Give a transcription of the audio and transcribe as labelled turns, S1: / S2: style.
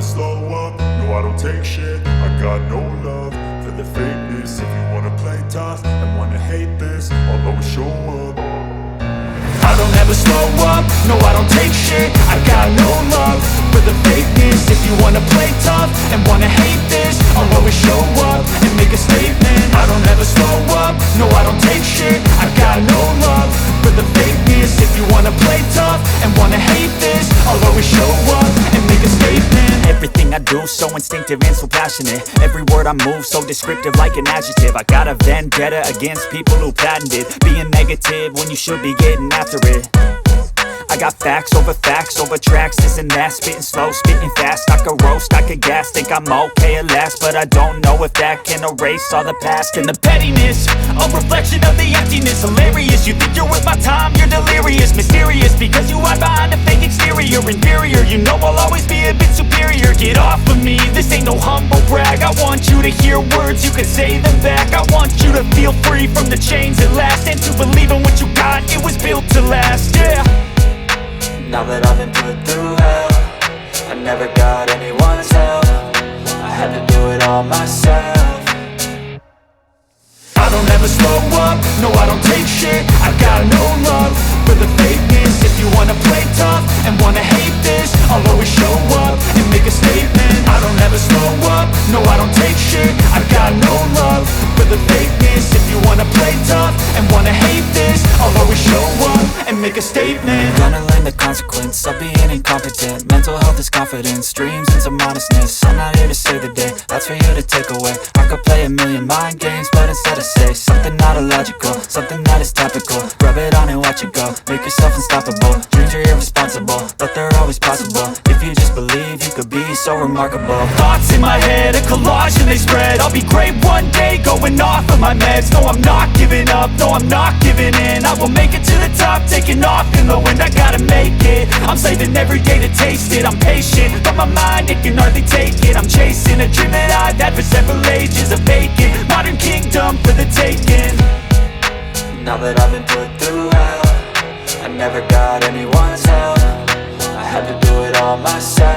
S1: slow up, no I don't take shit. I got no love for the fakeness. If you wanna play tough and wanna hate this, I'll always show up. I don't ever slow up, no I don't take shit. I got no love for the fakeness. If you wanna play tough and wanna hate this, I'll always show up and make a statement. I don't ever slow up, no I don't take shit. I got no love for the fakeness. If you wanna play tough and wanna hate this, I'll always show up and make a statement.
S2: Everything I do so instinctive and so passionate. Every word I move so descriptive like an adjective. I got a vendetta against people who patented being negative when you should be getting after it. I got facts over tracks, this and that. Spitting slow, spitting fast, I could roast, I could gas. Think I'm okay at last, but I don't know if that can erase all the past. And the pettiness, a reflection of the emptiness. Hilarious, you think you're worth my time, you're delirious. Mysterious, because you hide behind a fake exterior. Inferior, you know I'll always be a bit superior. Get off of me, this ain't no humble brag. I want you to hear words, you can say them back. I want you to feel free from the chains at last, and to believe in what you got, it was built to last, yeah.
S3: Now that I've been put through hell, I never got anyone's help. I had to do it all myself.
S1: I don't ever slow up, no I don't take shit. I got no love for the fakeness. If you wanna play tough and wanna hate this, I'll always show up and make a statement. I don't ever slow up, no I don't take shit. I got no love for the fakeness. If you wanna play tough and wanna hate this, I'll always show up and make a statement.
S3: Gonna learn the consequence of being incompetent. Mental health is confidence, dreams and some honestness. I'm not here to save the day, that's for you to take away. I could play a million mind games, but instead I say something not illogical, something that is topical. Rub it on and watch it go, make yourself unstoppable. Dreams are irresponsible, but they're always possible. If you just believe, you could be so remarkable.
S2: Thoughts in my head, a collage and they spread. I'll be great one day, going off of my meds. No, I'm not giving up, no, I'm not giving in. I will make it to the top, taking off in the wind. I gotta make it, I'm saving every day to taste it. I'm patient, but my mind, it can hardly take it. I'm chasing a dream that I've had for several ages. A vacant, modern kingdom for the taking.
S3: Now that I've been put through hell, I never got anyone's help. I had to do it all myself.